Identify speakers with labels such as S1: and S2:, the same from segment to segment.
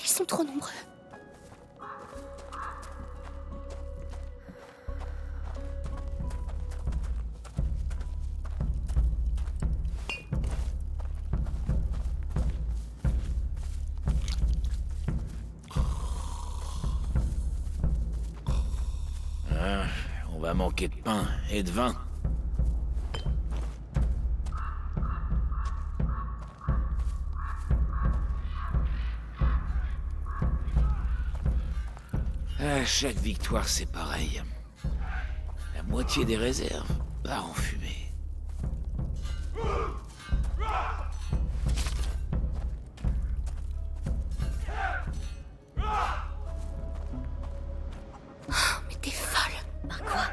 S1: Ils sont trop nombreux.
S2: On va manquer de pain et de vin. À chaque victoire, c'est pareil. La moitié des réserves part en fumée.
S1: Oh, mais t'es folle.
S3: Par quoi?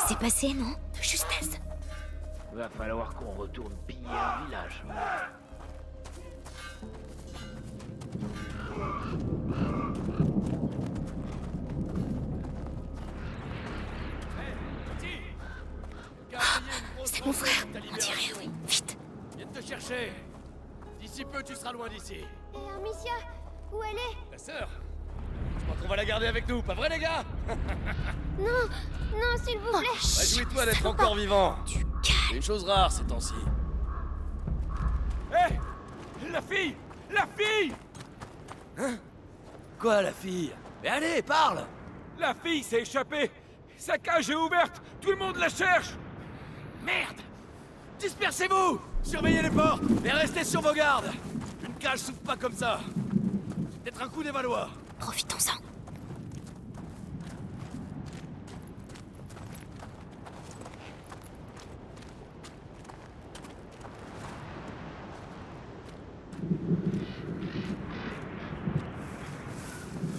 S3: C'est passé, non?
S1: De justesse.
S2: Va falloir qu'on retourne piller un village.
S1: C'est mon frère. On dirait, oui. Vite.
S4: Viens te chercher. D'ici peu, tu seras loin d'ici.
S5: Et Amicia, où elle est?
S4: Ta sœur? Je crois qu'on va la garder avec nous, pas vrai les gars?
S5: Non, non, s'il vous plaît.
S4: Réjouis-toi d'être encore vivant.
S1: Tu
S4: C'est
S1: calmes.
S4: une chose rare ces temps-ci. Hé! La fille! La fille! Hein? Quoi, la fille? Mais allez, parle! La fille s'est échappée! Sa cage est ouverte! Tout le monde la cherche! Merde! Dispersez-vous! Surveillez les portes et restez sur vos gardes! Une cage s'ouvre pas comme ça! C'est peut-être un coup des Valois!
S1: Profitons-en.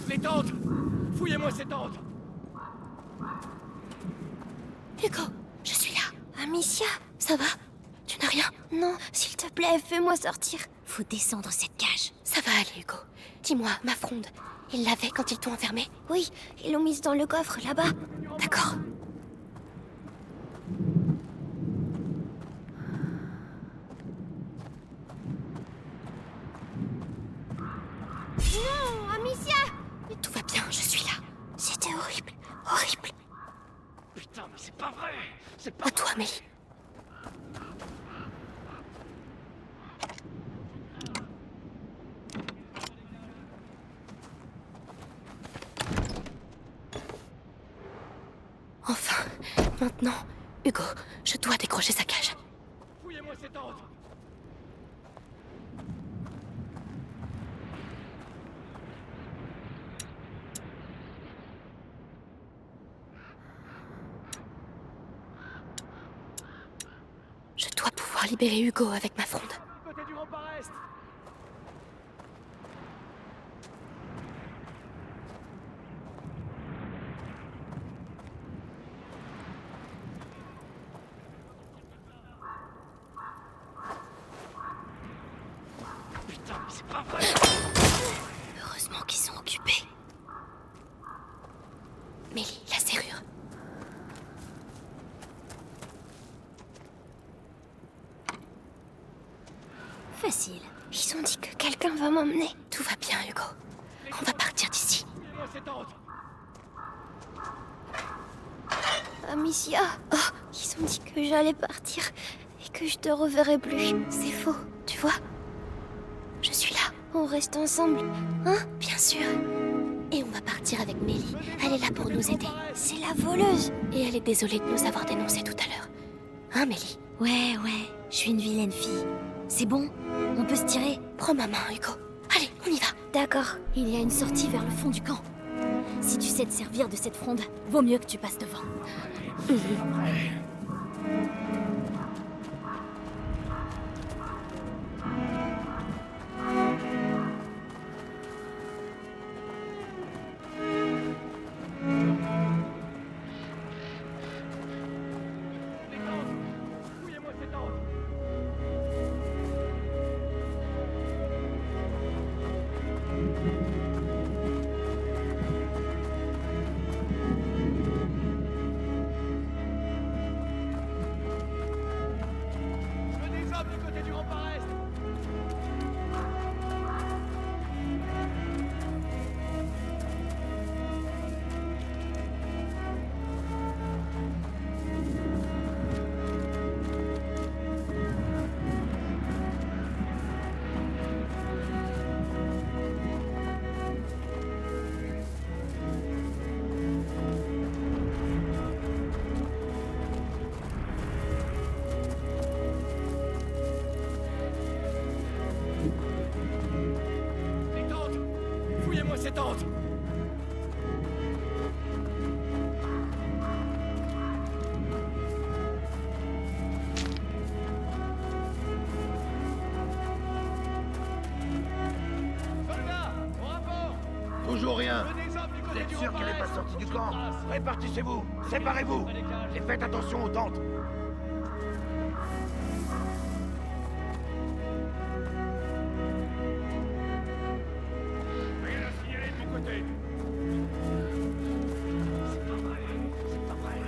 S4: Les tentes! Fouillez-moi ces tentes!
S1: Hugo, je suis là.
S5: Amicia?
S1: Ça va? Tu n'as rien?
S5: Non, s'il te plaît, fais-moi sortir.
S3: Faut descendre cette cage.
S1: Ça va aller, Hugo. Dis-moi, ma fronde, ils l'avaient quand ils t'ont enfermé?
S5: Oui, ils l'ont mise dans le coffre, là-bas.
S1: D'accord.
S5: Non, Amicia!
S1: Tout va bien, je suis là.
S5: C'était horrible, horrible.
S4: Putain, mais c'est pas vrai! C'est pas
S1: À toi, Mélie. Enfin, maintenant, Hugo, je dois décrocher sa cage.
S4: Fouillez-moi ces tentes!
S1: Je dois pouvoir libérer Hugo avec ma fronde.
S4: Côté du rempart est! Putain, mais c'est pas vrai!
S1: Heureusement qu'ils sont occupés. Mélie, la serrure.
S3: Facile.
S5: Ils ont dit que quelqu'un va m'emmener.
S1: Tout va bien, Hugo. On va partir d'ici.
S4: Fouillez-moi ces tentes!
S5: Amicia, oh, ils ont dit que j'allais partir et que je te reverrai plus.
S1: C'est faux, tu vois. Je suis là,
S5: On reste ensemble, hein?
S1: bien sûr. Et on va partir avec Mélie. Elle est là pour nous aider.
S5: C'est la voleuse.
S1: Et elle est désolée de nous avoir dénoncés tout à l'heure. Hein, Mélie?
S3: Ouais, je suis une vilaine fille. C'est bon? On peut se tirer?
S1: Prends ma main, Hugo. Allez, on y va.
S5: D'accord.
S3: Il y a une sortie vers le fond du camp. Si tu sais te servir de cette fronde, vaut mieux que tu passes devant.
S4: Les tentes! Fouillez-moi ces tentes! ces tentes! Soldats, au rapport!
S6: Toujours rien.
S4: Venez des hommes du
S6: Vous
S4: côté
S6: êtes
S4: du
S6: sûr qu'elle n'est pas
S4: rempart.
S6: sortie du camp? Répartissez-vous, séparez-vous et faites attention aux tentes.
S4: Rien à signaler de mon côté.
S6: C'est pas vrai, c'est pas vrai.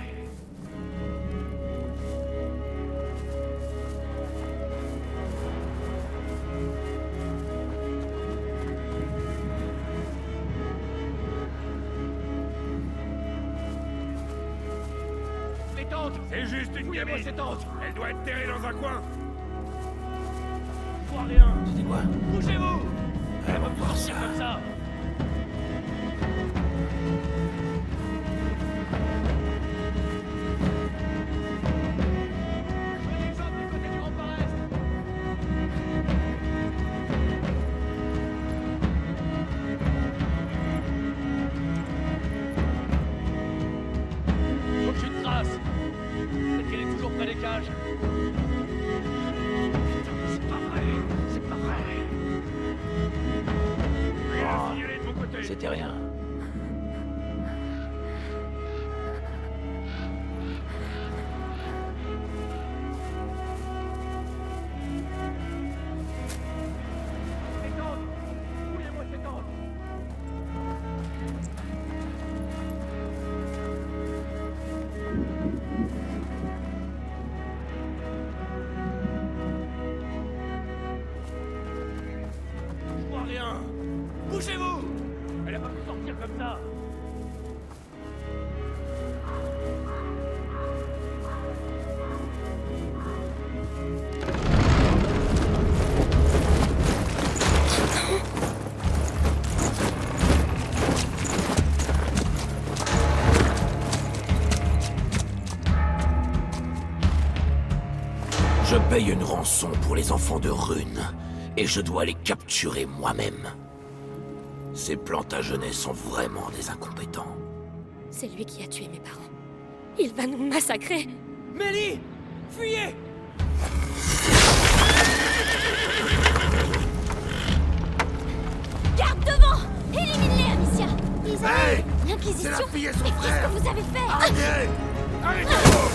S4: Les tentes! C'est juste une gamine! Ces tentes! Elle doit être terrée dans un coin! Je vois rien!
S2: C'était quoi?
S4: Bougez-vous!
S2: Elle va voir ça.
S4: Comme ça! Venez des hommes du côté du rempart est! Aucune trace! Peut-être qu'elle est toujours près des cages!
S6: C'est pas vrai, c'est pas vrai.
S4: Rien à signaler de mon côté!
S2: C'était rien.
S4: Ces tentes! Fouillez-moi ces tentes! Je vois rien! Bougez-vous! Elle a pas pu sortir comme ça!
S2: Je paye une rançon pour les enfants de Rune, et je dois les capturer moi-même. Ces Plantagenets sont vraiment des incompétents.
S1: C'est lui qui a tué mes parents. Il va nous massacrer.
S4: Mélie! Fuyez!
S3: Garde devant! Élimine-les, Amicia!
S6: Hey!
S3: L'Inquisition!
S6: C'est la fille et son
S3: Mais qu'est-ce
S6: frère!
S3: que vous avez fait?
S6: Arrêtez!
S4: Arrêtez-vous!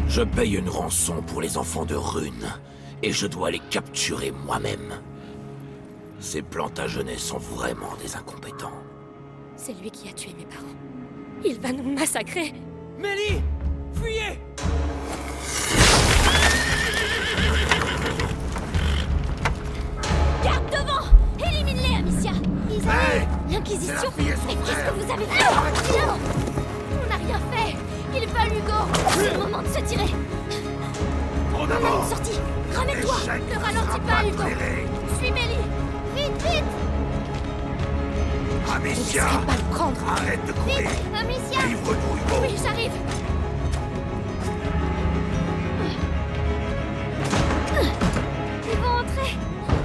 S2: Je paye une rançon pour les enfants de Rune, et je dois les capturer moi-même. Ces Plantagenets sont vraiment des incompétents.
S1: C'est lui qui a tué mes parents. Il va nous massacrer.
S4: Mélie! Fuyez!
S3: Garde devant! Élimine-les, Amicia!
S6: Hey!
S3: L'Inquisition!
S6: C'est la fille et son
S3: Mais qu'est-ce
S6: frère!
S3: que vous avez fait? Non! On n'a rien fait! Il va, Hugo! C'est le moment de se tirer!
S6: En
S3: On a
S6: avant!
S3: une sortie! Ramène-toi!
S6: Échec
S3: Ne
S6: ne
S3: ralentis
S6: sera
S3: pas,
S6: pas
S3: Hugo!
S6: toléré.
S3: Suis Mélie! Vite, vite!
S1: Je ne
S6: Amicia!
S1: laisserai pas le prendre.
S6: Arrête de courir!
S3: Amicia!
S6: Livre-nous, Hugo!
S3: Oui, j'arrive! Ils vont entrer!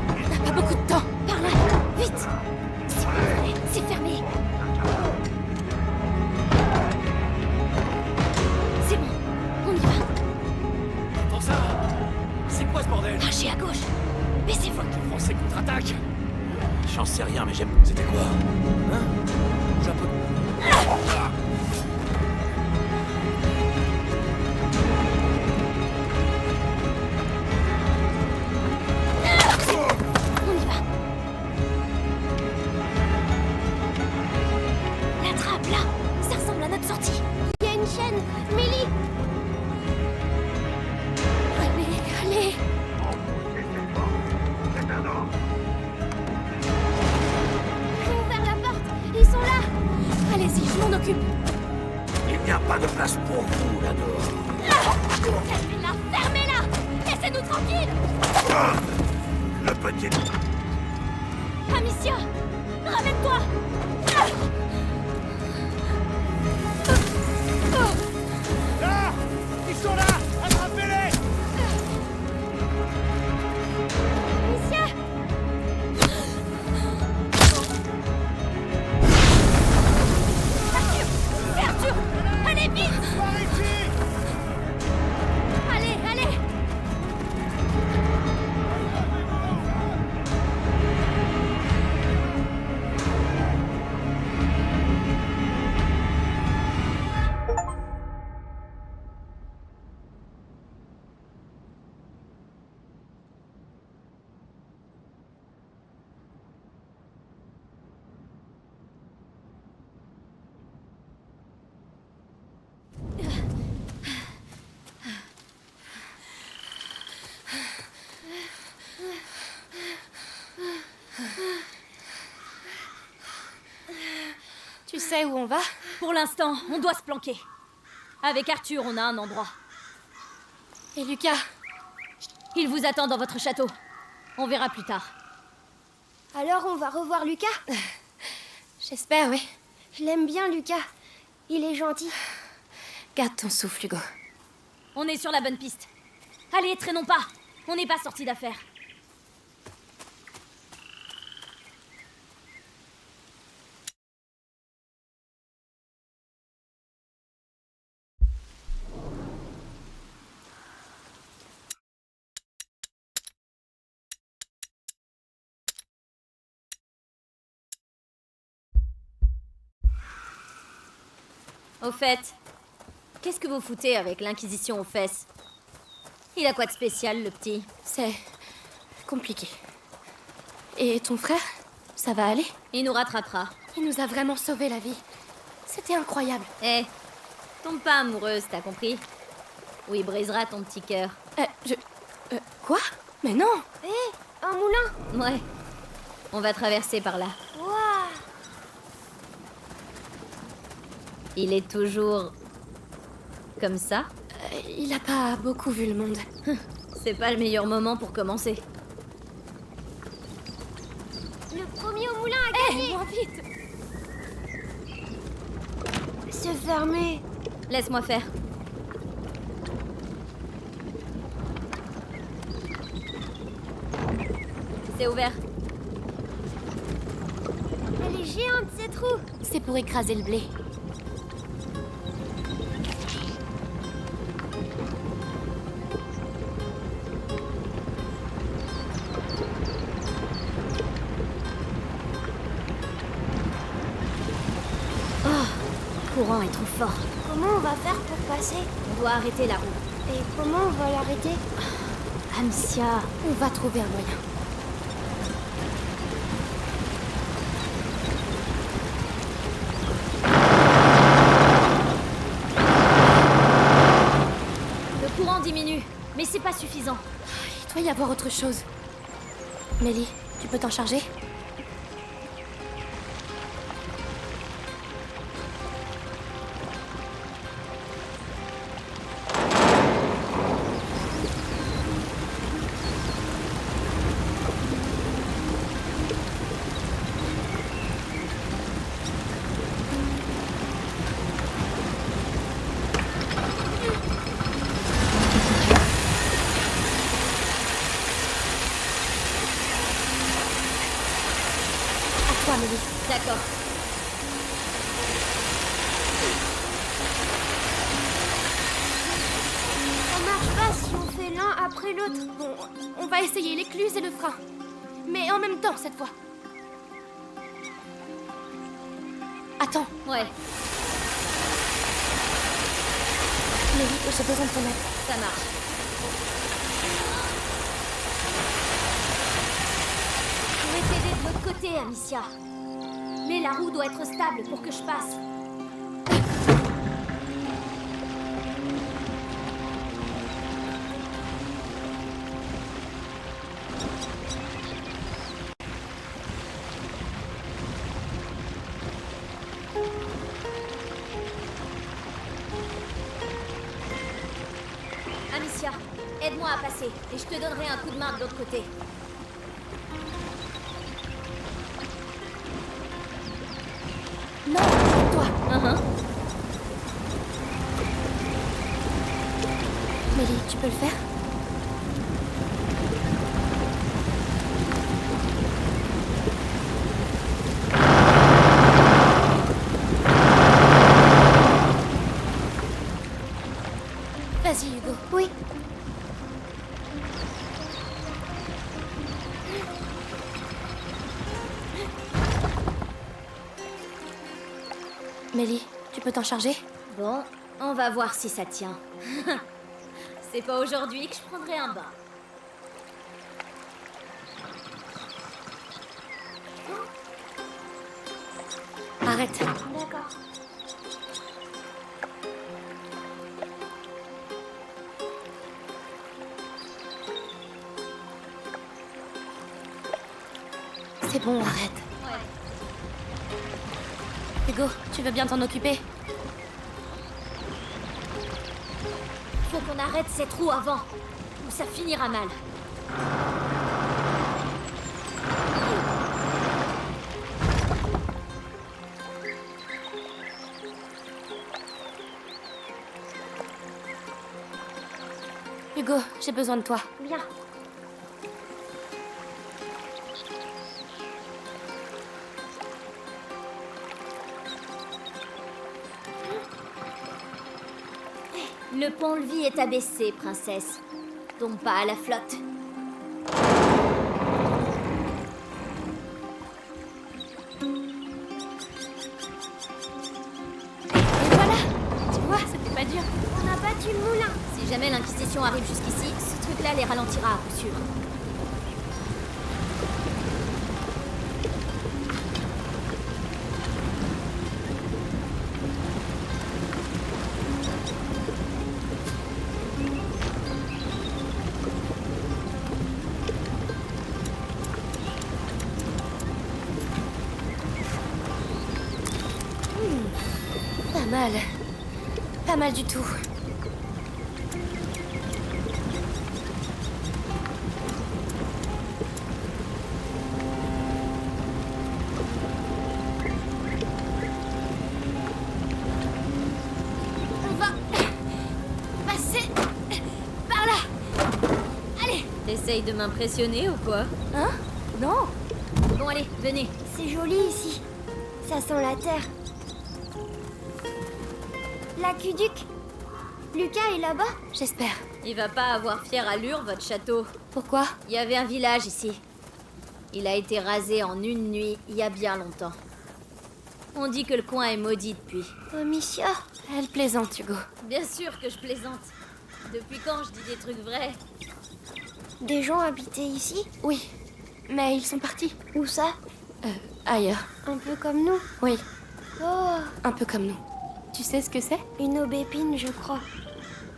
S1: On n'a pas beaucoup de temps.
S3: Par là! Vite! C'est fermé! C'est bon! On y va!
S4: Pour ça! C'est quoi ce bordel?
S3: Marchez à gauche! Baissez-vous!
S4: Les Français contre-attaquent!
S2: J'en sais rien, mais j'aime...
S4: C'était quoi? Hein? Bouge un peu.
S3: On y va! La trappe, là! Ça ressemble à notre sortie! Il y a une chaîne! Mélie!
S1: Allez, allez.
S6: C'est un ordre!
S3: Ils ont ouvert la porte! Ils sont là!
S1: Allez-y, je m'en occupe.
S2: Il n'y a pas de place pour vous là-dehors.
S3: Fermez-la! Fermez-la! Laissez-nous tranquilles!
S2: Le petit...
S3: Amicia! Ramène-toi!
S6: Là! Ils sont là! Attrapez-les!
S3: Amicia! Arthur! C'est Arthur! Allez, vite!
S6: Par ici!
S3: Allez, allez!
S5: Tu sais où on va?
S3: Pour l'instant, on doit se planquer. Avec Arthur, on a un endroit.
S5: Et Lucas?
S3: Il vous attend dans votre château. On verra plus tard.
S5: Alors on va revoir Lucas? J'espère, oui. Je l'aime bien, Lucas. Il est gentil. Garde ton souffle, Hugo.
S3: On est sur la bonne piste. Allez, traînons pas. On n'est pas sortis d'affaire. Au fait, qu'est-ce que vous foutez avec l'Inquisition aux fesses? Il a quoi de spécial, le petit?
S5: C'est compliqué. Et ton frère? Ça va aller?
S3: Il nous rattrapera.
S5: Il nous a vraiment sauvé la vie. C'était incroyable.
S3: Eh, tombe pas amoureuse, t'as compris? Ou il brisera ton petit cœur.
S5: Quoi? Mais non! Hé, un moulin!
S3: Ouais, on va traverser par là.
S5: Waouh!
S3: Il est toujours... comme ça?
S5: Il a pas beaucoup vu le monde.
S3: C'est pas le meilleur moment pour commencer.
S5: Le premier au moulin a gagné!
S3: Moins vite!
S5: C'est fermé.
S3: Laisse-moi faire. C'est ouvert.
S5: Elle est géante, cette roue.
S3: C'est pour écraser le blé. Oh, le courant est trop fort.
S5: Comment on va faire pour passer?
S3: On doit arrêter la roue.
S5: Et comment on va l'arrêter?
S3: Amicia,
S5: On va trouver un moyen.
S3: le courant diminue, mais c'est pas suffisant.
S5: Il doit y avoir autre chose. Mélie, tu peux t'en charger? À toi, Mélie.
S3: D'accord.
S5: Ça marche pas si on fait l'un après l'autre. Bon, on va essayer l'écluse et le frein. Mais en même temps, cette fois. Attends,
S3: Ouais,
S5: Mélie, j'ai besoin de ton aide.
S3: ça marche. Je vais t'aider de l'autre côté, Amicia. Mais la roue doit être stable pour que je passe. Aide-moi à passer, et je te donnerai un coup de main de l'autre côté.
S5: Non, toi. Mélie, tu peux le faire? Vas-y, Hugo. Oui. Mélie, tu peux t'en charger?
S3: Bon, on va voir si ça tient. C'est pas aujourd'hui que je prendrai un bain.
S5: Arrête.
S1: D'accord.
S5: C'est bon, arrête. Hugo, tu veux bien t'en occuper?
S3: Faut qu'on arrête cette roue avant, ou ça finira mal.
S5: Hugo, j'ai besoin de toi.
S1: Viens.
S3: Le pont-levis est abaissé, princesse. Tombe pas à la flotte.
S5: Et voilà! Tu vois, c'était pas dur.
S1: On a battu le moulin.
S3: Si jamais l'Inquisition arrive jusqu'ici, ce truc-là les ralentira à coup sûr.
S5: Pas mal. Pas mal du tout. On va passer par là. Allez.
S3: T'essayes de m'impressionner ou quoi?
S5: Hein? Non.
S3: Bon allez, venez.
S1: C'est joli ici. Ça sent la terre. L'aqueduc. Lucas est là-bas?
S5: J'espère.
S3: Il va pas avoir fière allure, votre château.
S5: Pourquoi?
S3: Il y avait un village ici. Il a été rasé en une nuit, il y a bien longtemps. On dit que le coin est maudit depuis.
S1: Amicia.
S5: Elle plaisante, Hugo.
S3: Bien sûr que je plaisante. Depuis quand je dis des trucs vrais?
S1: Des gens habitaient ici?
S5: Oui. Mais ils sont partis.
S1: Où ça?
S5: Ailleurs.
S1: Un peu comme nous.
S5: Oui,
S1: Oh,
S5: un peu comme nous. Tu sais ce que c'est?
S1: une aubépine, je crois.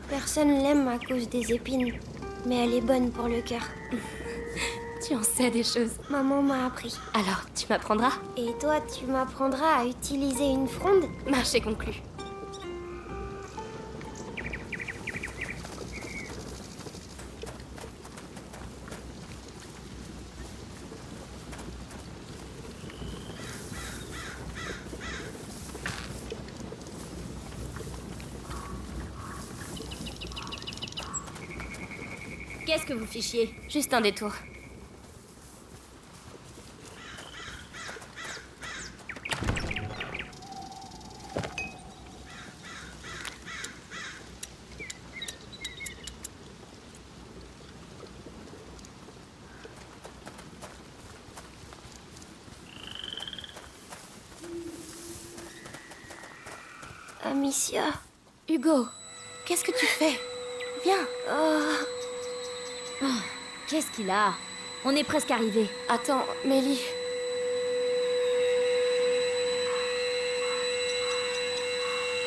S1: Personne l'aime à cause des épines. Mais elle est bonne pour le cœur.
S5: Tu en sais des choses.
S1: Maman m'a appris.
S5: Alors, tu m'apprendras?
S1: Et toi, tu m'apprendras à utiliser une fronde?
S5: Marché conclu.
S3: Qu'est-ce que vous fichiez?
S5: Juste un détour.
S1: Amicia.
S5: Hugo, qu'est-ce que tu fais? Viens.
S3: Qu'est-ce qu'il a? On est presque arrivé.
S5: Attends, Mélie.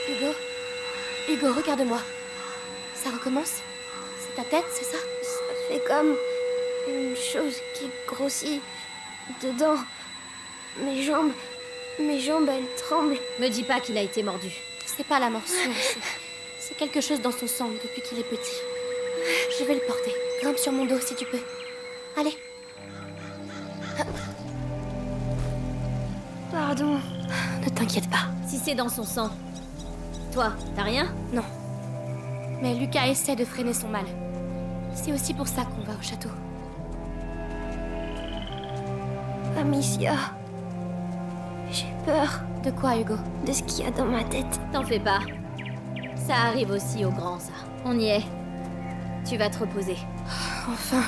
S5: Hugo. Hugo, regarde-moi. Ça recommence? C'est ta tête, c'est ça?
S1: Ça fait comme une chose qui grossit dedans. Mes jambes, elles tremblent.
S3: Me dis pas qu'il a été mordu.
S5: C'est pas la morsure, c'est quelque chose dans son sang depuis qu'il est petit. Je vais le porter. Grimpe sur mon dos si tu peux. Allez.
S1: Pardon.
S5: Ne t'inquiète pas.
S3: Si c'est dans son sang. Toi, t'as rien?
S5: Non. Mais Lucas essaie de freiner son mal. C'est aussi pour ça qu'on va au château.
S1: Amicia. J'ai peur
S5: De quoi, Hugo?
S1: de ce qu'il y a dans ma tête.
S3: T'en fais pas. Ça arrive aussi aux grands, ça. On y est. Tu vas te reposer.
S5: Enfin.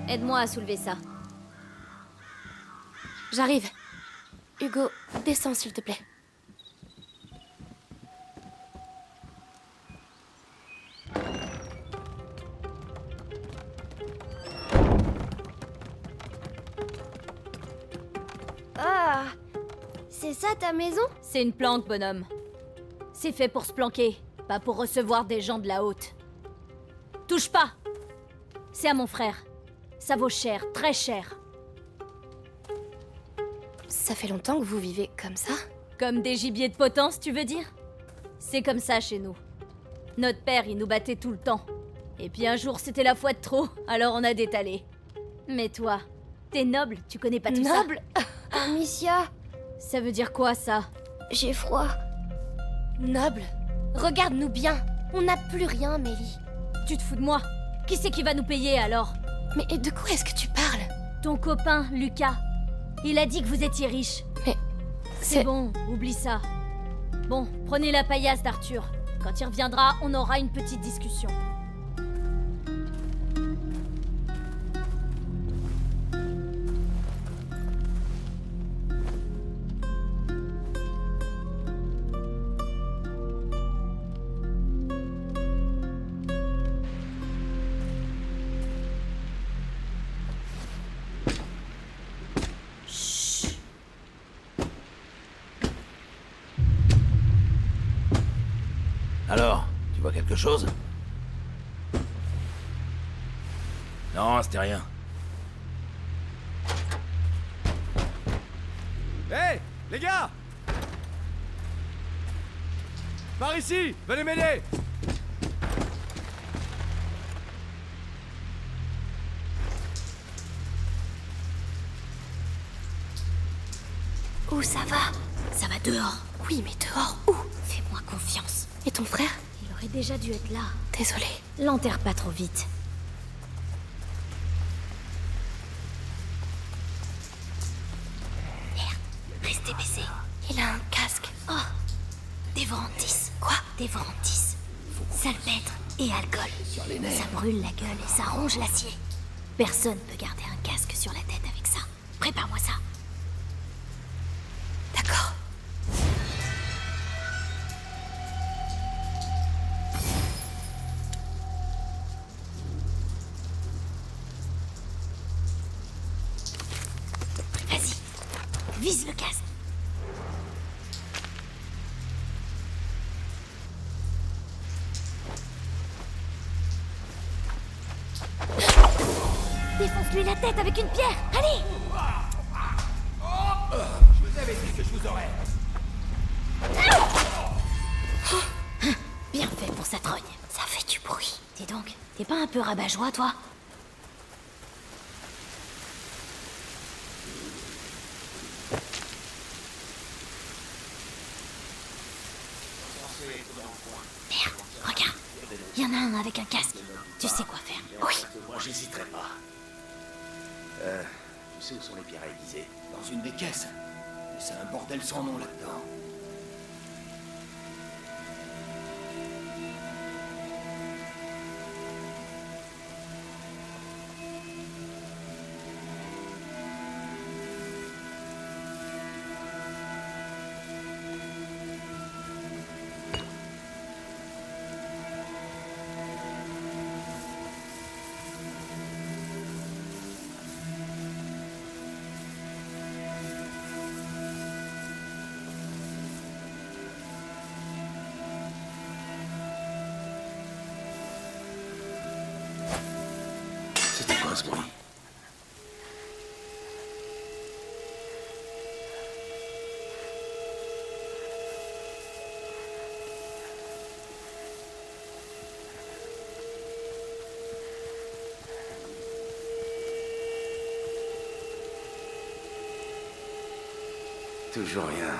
S3: Aide-moi à soulever ça.
S5: J'arrive. Hugo, descends s'il te plaît.
S1: Ah, c'est ça ta maison?
S3: C'est une planque, bonhomme. C'est fait pour se planquer, pas pour recevoir des gens de la haute. Touche pas! C'est à mon frère. Ça vaut cher, très cher.
S5: Ça fait longtemps que vous vivez comme ça?
S3: Comme des gibiers de potence, tu veux dire? C'est comme ça chez nous. Notre père, il nous battait tout le temps. Et puis un jour, c'était la fois de trop, alors on a détalé. Mais toi, t'es noble, tu connais pas tout ça?
S5: Noble?
S1: Amicia,
S3: Ça veut dire quoi, ça?
S1: j'ai froid.
S5: Noble? Regarde-nous bien. On n'a plus rien, Mélie.
S3: Tu te fous de moi? Qui c'est qui va nous payer, alors?
S5: Mais de quoi est-ce que tu parles?
S3: Ton copain, Lucas. Il a dit que vous étiez riche.
S5: Mais...
S3: C'est bon, oublie ça. Bon, prenez la paillasse d'Arthur. Quand il reviendra, on aura une petite discussion.
S2: Alors, tu vois quelque chose?
S4: Non, c'était rien. Hé, les gars! Par ici! Venez m'aider!
S1: Où ça va?
S3: Ça va dehors.
S5: Oui, mais dehors où?
S3: Fais-moi confiance.
S5: Et ton frère?
S3: Il aurait déjà dû être là.
S5: Désolée.
S3: L'enterre pas trop vite.
S5: Restez baissé. Il a un casque.
S3: Oh, Dévorantis. Quoi? Dévorantis. Salpêtre et alcool. Ça brûle la gueule et ça ronge l'acier. Personne peut garder un casque sur la tête avec ça. Prépare-moi ça.
S5: D'accord.
S3: Vas-y, vise le casque. Défonce-lui la tête avec une pierre. Allez!
S4: Je vous avais dit que je vous aurais.
S3: Bien fait pour sa trogne. Ça fait du bruit. Dis donc, t'es pas un peu rabat-joie, toi? Merde, regarde. Il y en a un avec un casque. Tu sais quoi faire. Oui.
S6: Moi, j'hésiterai pas. Tu sais où sont les pierres aiguisées? Dans une des caisses. Mais c'est un bordel sans nom là-dedans. C'était quoi ce bruit? Toujours rien.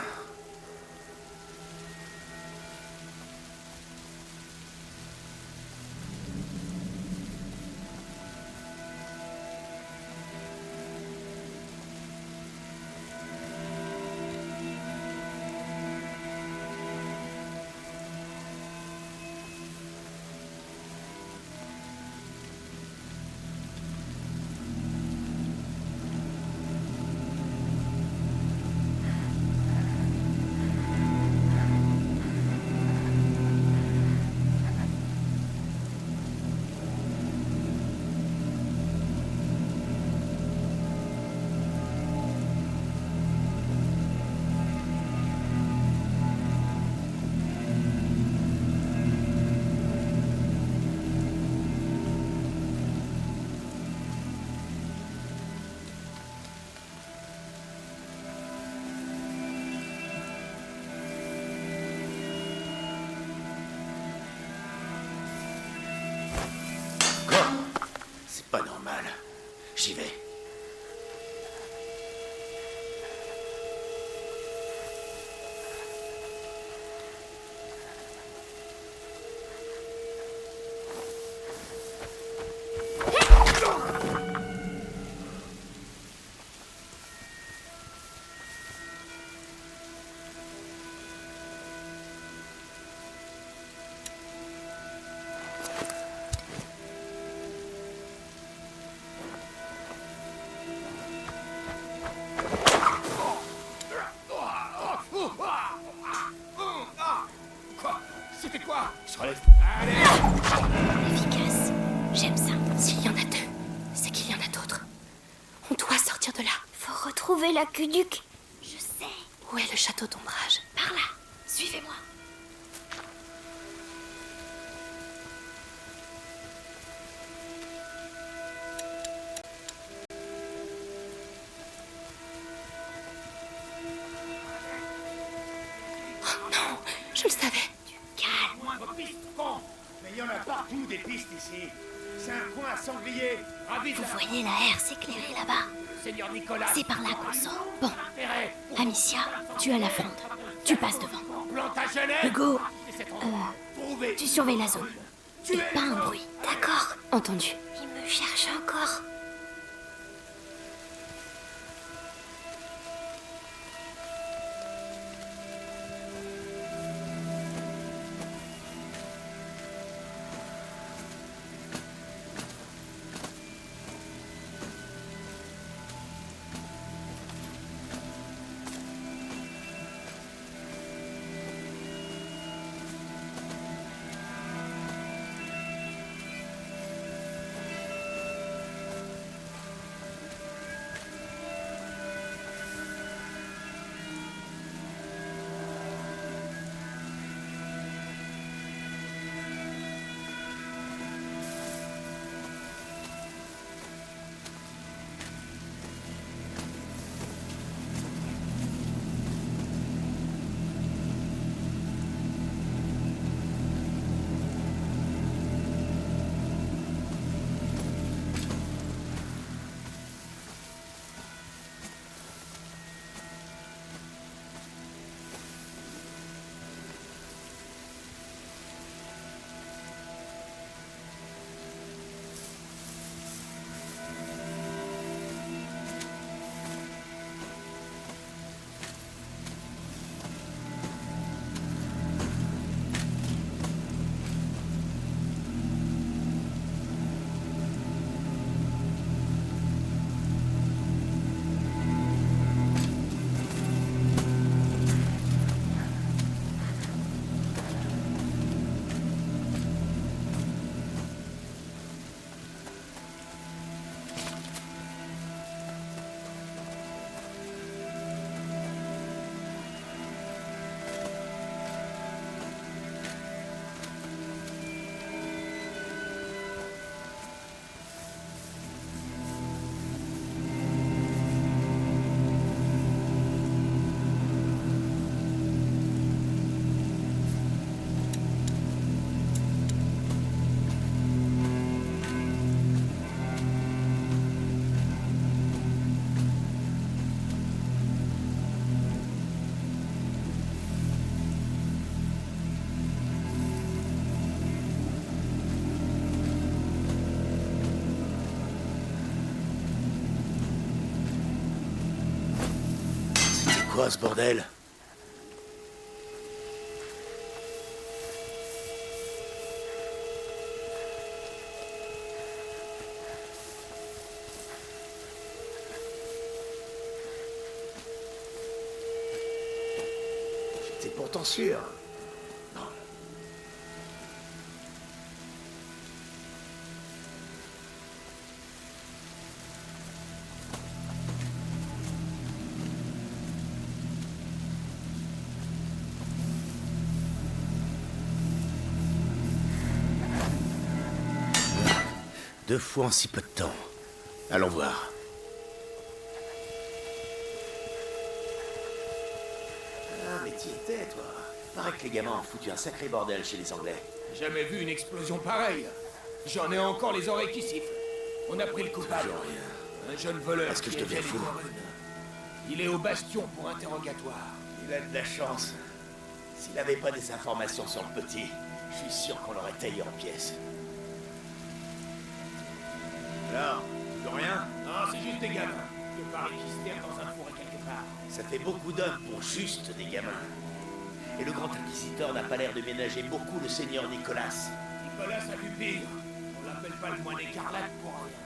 S6: C'est pas normal. J'y vais. Quoi? C'était quoi? Je relève. Allez!
S5: Efficace. J'aime ça. S'il y en a deux, c'est qu'il y en a d'autres. On doit sortir de là.
S1: Faut retrouver l'aqueduc.
S5: Je sais. Où est le château d'ombrage? Par là. Suivez-moi. Oh non, je le savais. Calme.
S6: Moindre piste, con! Mais il y en a partout des pistes ici. C'est un coin à sanglier. Ravi de
S5: Vous voyez la aire s'éclairer là-bas?
S6: Seigneur Nicolas.
S5: C'est par là qu'on sort. Bon,
S6: Intérêt.
S5: Amicia, tu as la fronde. Tu passes devant.
S6: Plantagenet.
S5: Hugo,
S6: Trouvé.
S5: tu surveilles la zone.
S6: Tu
S5: Et
S6: es
S5: pas un bruit, d'accord? Entendu.
S1: Il me cherche encore.
S6: quoi ce bordel? J'étais pourtant sûr. Non. Deux fois en si peu de temps. Allons voir. Ah, mais t'y étais, toi. Paraît que les gamins ont foutu un sacré bordel chez les Anglais.
S4: Jamais vu une explosion pareille. J'en ai encore les oreilles qui sifflent. On a pris le coupable.
S6: Toujours rien.
S4: Un jeune voleur.
S6: Est-ce que je
S4: qui
S6: deviens
S4: est
S6: fou?
S4: Il est au bastion pour interrogatoire.
S6: Il a de la chance. S'il n'avait pas des informations sur le petit, je suis sûr qu'on l'aurait taillé en pièces. Alors, toujours rien?
S4: Non, c'est juste des gamins. De Paris qui se terrent dans un four quelque part.
S6: Ça fait beaucoup d'hommes pour juste des gamins. Et le grand inquisiteur n'a pas l'air de ménager beaucoup le seigneur Nicolas.
S4: Nicolas a vu pire. On l'appelle pas le moine écarlate pour rien.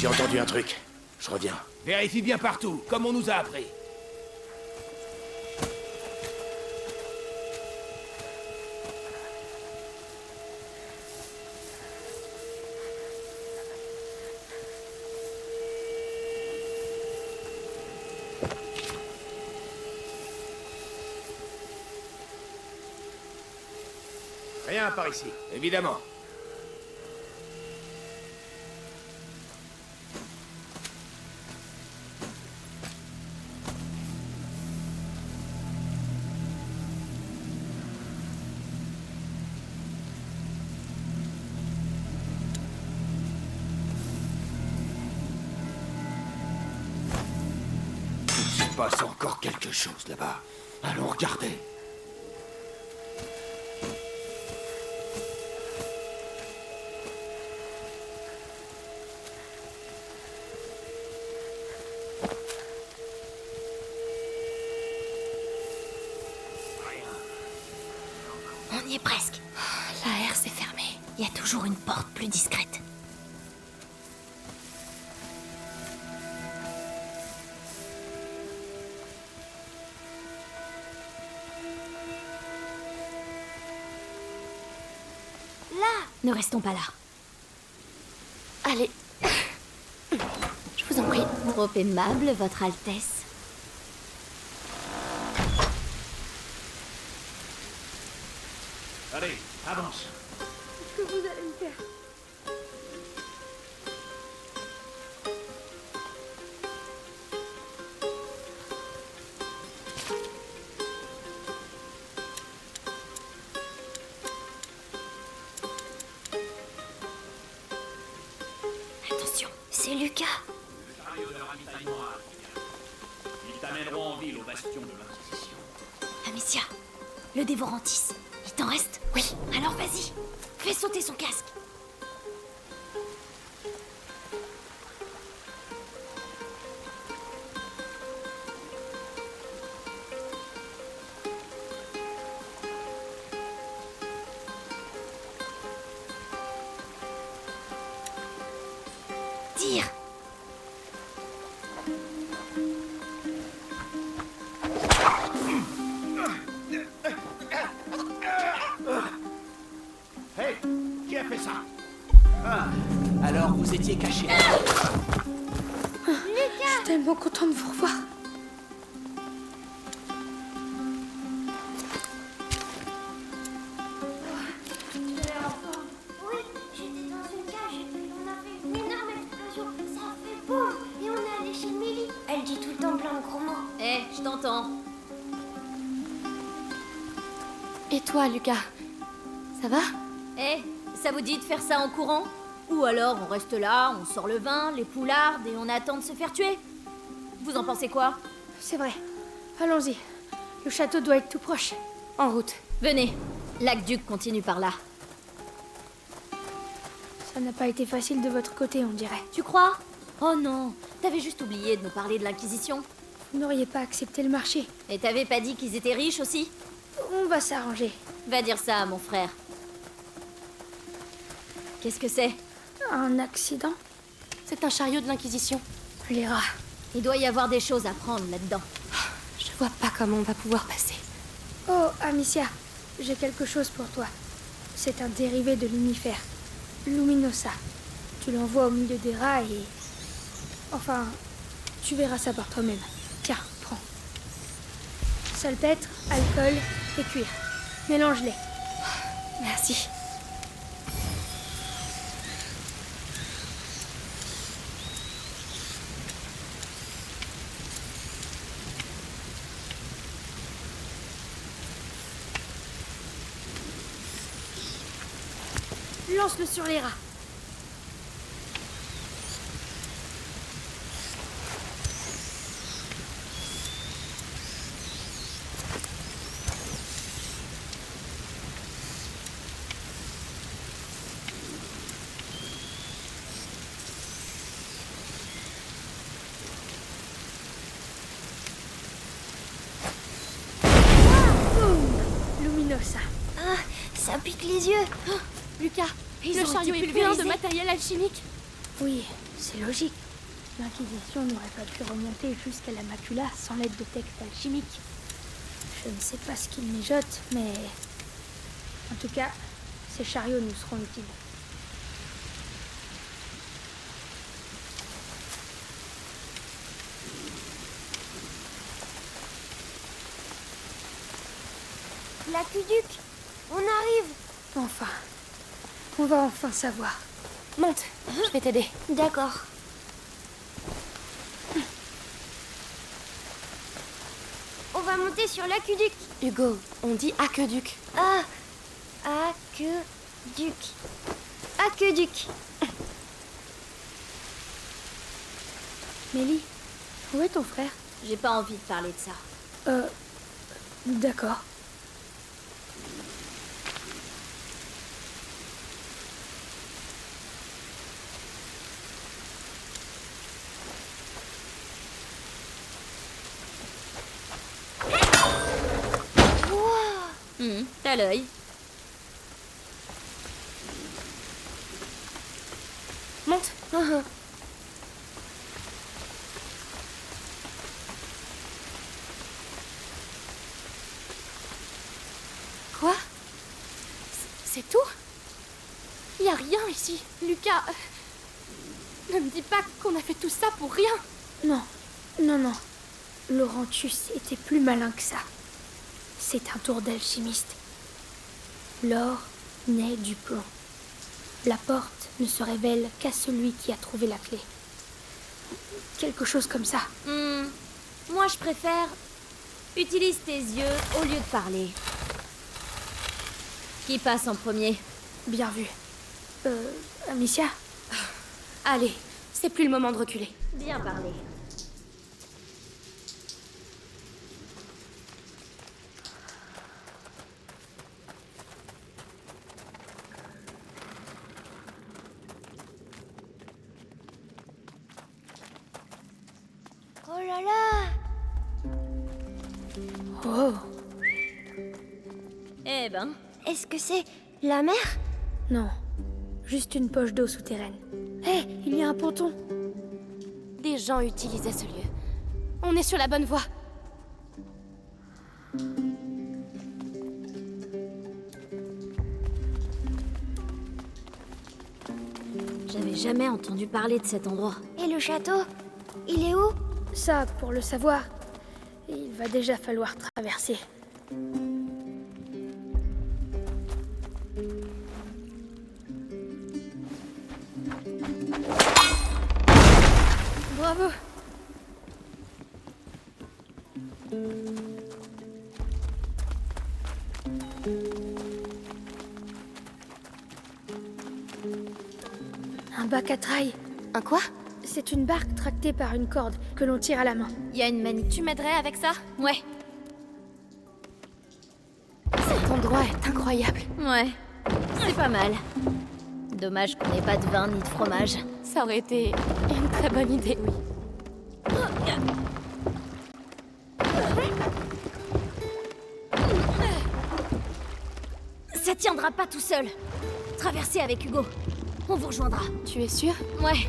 S6: J'ai entendu un truc. Je reviens.
S4: Vérifie bien partout, comme on nous a appris.
S6: Rien par ici.
S4: Évidemment. Il se passe encore quelque chose là-bas. Allons regarder.
S5: On y est presque. La herse est fermée. Il y a toujours une porte plus discrète. Là! Ne restons pas là. Allez. Je vous en prie. Trop aimable, Votre Altesse.
S4: Allez, avance.
S1: Qu'est-ce que vous allez me faire?
S5: Attention, c'est Lucas.
S4: Ils t'amèneront en ville au bastion de l'Inquisition.
S5: Amicia, le dévorantis. Il t'en reste? Oui. Alors vas-y, fais sauter son casque.
S6: étiez caché.
S5: Je suis tellement contente de vous revoir.
S1: Oui, j'étais dans une cage et puis on a fait une énorme explosion. Ça a fait boum et on est allé chez Mélie. Elle dit tout le temps plein de gros mots.
S3: Eh, je t'entends.
S5: Et toi, Lucas? Ça va?
S3: Eh, ça vous dit de faire ça en courant? Ou alors on reste là, on sort le vin, les poulardes et on attend de se faire tuer? Vous en pensez quoi?
S5: C'est vrai. Allons-y. Le château doit être tout proche. En route.
S3: Venez, l'aqueduc continue par là.
S5: Ça n'a pas été facile de votre côté, on dirait.
S3: Tu crois? Oh non, t'avais juste oublié de me parler de l'Inquisition.
S5: Vous n'auriez pas accepté le marché.
S3: Et t'avais pas dit qu'ils étaient riches aussi?
S5: On va s'arranger.
S3: Va dire ça à mon frère. Qu'est-ce que c'est?
S5: Un accident?
S7: C'est un chariot de l'Inquisition.
S5: Les rats.
S3: Il doit y avoir des choses à prendre là-dedans.
S7: Je vois pas comment on va pouvoir passer.
S5: Oh, Amicia, j'ai quelque chose pour toi. C'est un dérivé de l'unifère. Luminosa. Tu l'envoies au milieu des rats et... Enfin, tu verras ça par toi-même. Tiens, prends. Salpêtre, alcool et cuir. Mélange-les.
S7: Merci.
S5: Lance-le sur les rats. Luminosa.
S1: Ah, ça pique les yeux.
S7: Lucas,
S3: Ils
S7: le
S3: ont
S7: chariot
S3: été
S7: est plein de
S3: pulvérisés.
S7: matériel alchimique.
S5: Oui, c'est logique. L'Inquisition n'aurait pas pu remonter jusqu'à la macula sans l'aide de textes alchimiques. Je ne sais pas ce qu'ils mijotent, mais... En tout cas, ces chariots nous seront utiles.
S1: L'aqueduc, on arrive.
S5: Enfin, on va enfin savoir.
S7: Monte, je vais t'aider.
S1: D'accord. On va monter sur l'aqueduc.
S7: Hugo, on dit aqueduc.
S1: Ah, aqueduc. Aqueduc.
S5: Mélie, où est ton frère?
S3: J'ai pas envie de parler de ça.
S5: D'accord.
S3: T'as l'œil.
S7: Monte. Quoi? C'est tout? Y a rien ici. Lucas, ne me dis pas qu'on a fait tout ça pour rien.
S5: Non, non, non. Laurentius était plus malin que ça. C'est un tour d'alchimiste. L'or naît du plomb. La porte ne se révèle qu'à celui qui a trouvé la clé. Quelque chose comme ça.
S3: Moi, je préfère... Utilise tes yeux au lieu de parler. Qui passe en premier?
S5: Bien vu. Amicia?
S7: Allez, c'est plus le moment de reculer.
S3: Bien parlé.
S1: Oh là là.
S5: Oh,
S3: Eh ben,
S1: Est-ce que c'est la mer?
S5: non. Juste une poche d'eau souterraine. Hé, il y a un ponton.
S7: Des gens utilisaient ce lieu. On est sur la bonne voie.
S3: j'avais jamais entendu parler de cet endroit.
S1: Et le château? Il est où?
S5: Ça, pour le savoir, il va déjà falloir traverser. Bravo! Un bac à traille.
S7: Un quoi?
S5: C'est une barque tractée par une corde que l'on tire à la main.
S3: Il y a une manip.
S7: Tu m'aiderais avec ça?
S3: Ouais,
S7: Cet endroit est incroyable.
S3: ouais. C'est pas mal. Dommage qu'on n'ait pas de vin ni de fromage.
S7: Ça aurait été une très bonne idée, oui.
S3: Ça tiendra pas tout seul. Traversez avec Hugo. On vous rejoindra.
S7: Tu es sûre?
S3: Ouais.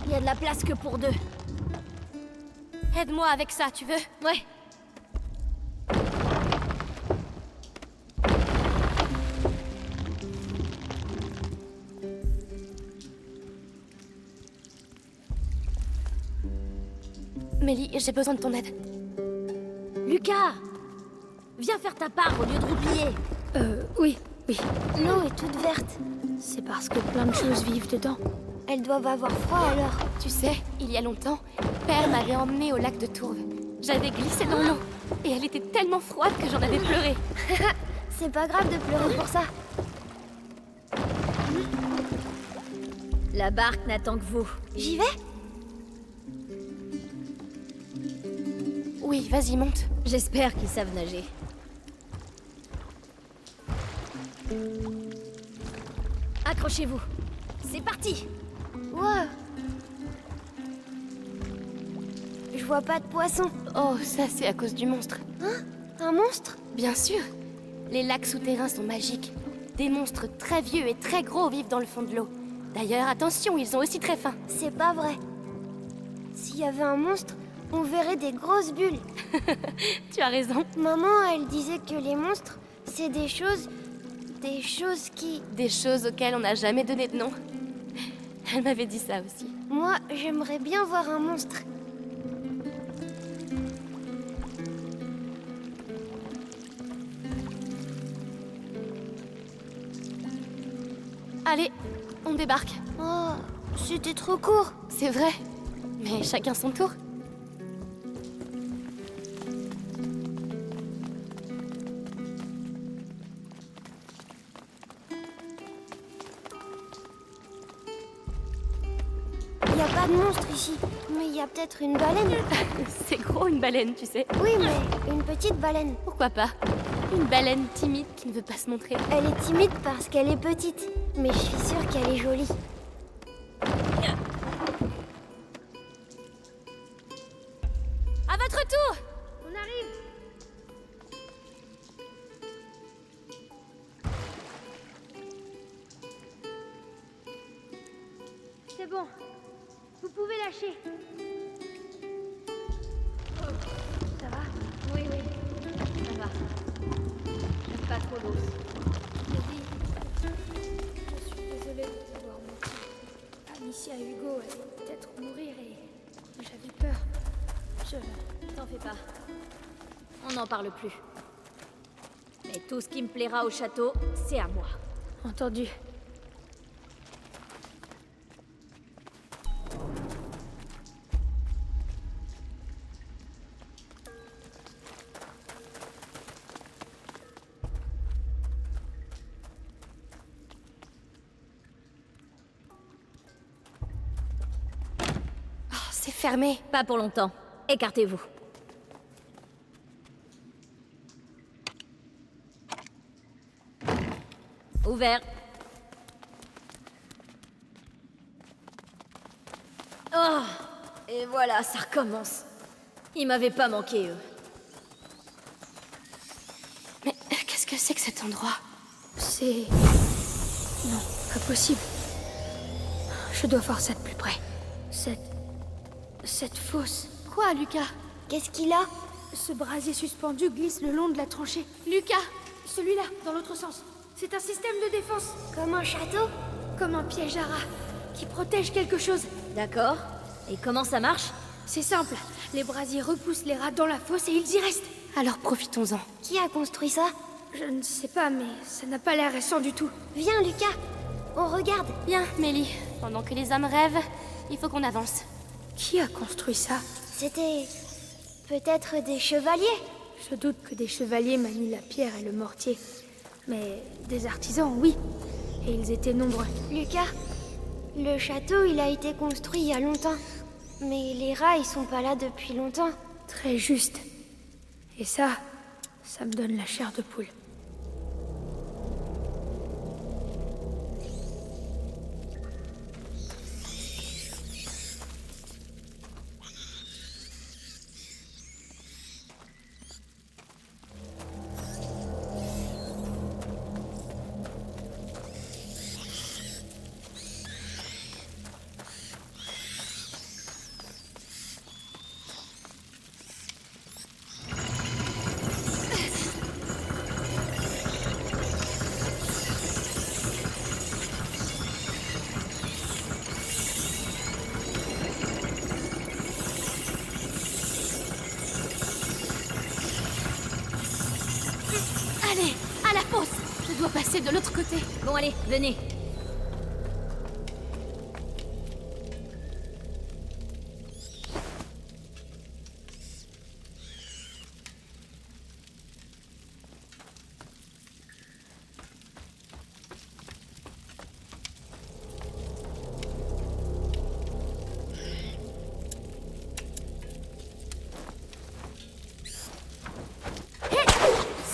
S3: Il y a de la place que pour 2.
S7: Aide-moi avec ça, tu veux?
S3: Ouais.
S7: Mélie, j'ai besoin de ton aide.
S3: Lucas! Viens faire ta part au lieu de roupiller.
S5: Oui.
S1: L'eau est toute verte.
S5: C'est parce que plein de choses vivent dedans.
S1: Elles doivent avoir froid alors.
S7: Tu sais, il y a longtemps, Père m'avait emmenée au lac de Tourve. J'avais glissé dans l'eau, et elle était tellement froide que j'en avais pleuré.
S1: C'est pas grave de pleurer pour ça.
S3: La barque n'attend que vous.
S1: J'y vais?
S7: Oui, vas-y, monte.
S3: J'espère qu'ils savent nager. Accrochez-vous. C'est parti!
S1: Wow. Je vois pas de poisson.
S7: Oh, ça c'est à cause du monstre.
S1: Un monstre?
S7: Bien sûr. Les lacs souterrains sont magiques. Des monstres très vieux et très gros vivent dans le fond de l'eau. D'ailleurs, attention, ils sont aussi très fins.
S1: C'est pas vrai. S'il y avait un monstre, on verrait des grosses bulles.
S7: Tu as raison.
S1: Maman, elle disait que les monstres, c'est des choses qui...
S7: Des choses auxquelles on n'a jamais donné de nom. Elle m'avait dit ça aussi.
S1: Moi, j'aimerais bien voir un monstre.
S7: Allez, on débarque.
S1: Oh, c'était trop court.
S7: C'est vrai. Mais chacun son tour.
S1: Il n'y a pas de monstre ici, mais il y a peut-être une baleine.
S7: C'est gros une baleine, tu sais.
S1: Oui, mais une petite baleine.
S7: Pourquoi pas? Une baleine timide qui ne veut pas se montrer.
S1: Elle est timide parce qu'elle est petite, mais je suis sûre qu'elle est jolie.
S7: À votre tour!
S5: On arrive! C'est bon. Vous pouvez lâcher. Ça va?
S3: Oui, ça va. J'aime pas trop l'eau.
S5: Je suis désolée de devoir mentir. Amicia et Hugo allaient peut-être mourir et j'avais peur.
S3: T'en fais pas. On n'en parle plus. Mais tout ce qui me plaira au château, c'est à moi.
S5: Entendu.
S7: Oh, c'est fermé.
S3: Pas pour longtemps. Écartez-vous. Ouvert. Oh! Et voilà, ça recommence. Ils m'avaient pas manqué, eux.
S7: Mais qu'est-ce que c'est que cet endroit?
S5: C'est... Non, pas possible. Je dois voir ça de plus près. Cette fosse.
S7: Quoi, Lucas?
S1: Qu'est-ce qu'il a?
S5: Ce brasier suspendu glisse le long de la tranchée.
S7: Lucas!
S5: Celui-là, dans l'autre sens. C'est un système de défense.
S1: Comme un château?
S5: Comme un piège à rats. qui protège quelque chose.
S3: D'accord. Et comment ça marche?
S5: C'est simple, les brasiers repoussent les rats dans la fosse et ils y restent.
S7: Alors profitons-en.
S1: Qui a construit ça?
S5: Je ne sais pas, mais ça n'a pas l'air récent du tout.
S1: Viens, Lucas. On regarde.
S7: Bien, Mélie. Pendant que les hommes rêvent, il faut qu'on avance.
S5: Qui a construit ça?
S1: C'était... peut-être des chevaliers?
S5: Je doute que des chevaliers manient la pierre et le mortier. Mais des artisans, oui. Et ils étaient nombreux.
S1: Lucas, le château, il a été construit il y a longtemps. Mais les rats, ils sont pas là depuis longtemps.
S5: Très juste. Et ça me donne la chair de poule.
S7: Allez, à la fosse. Je dois passer de l'autre côté.
S3: Bon allez, venez.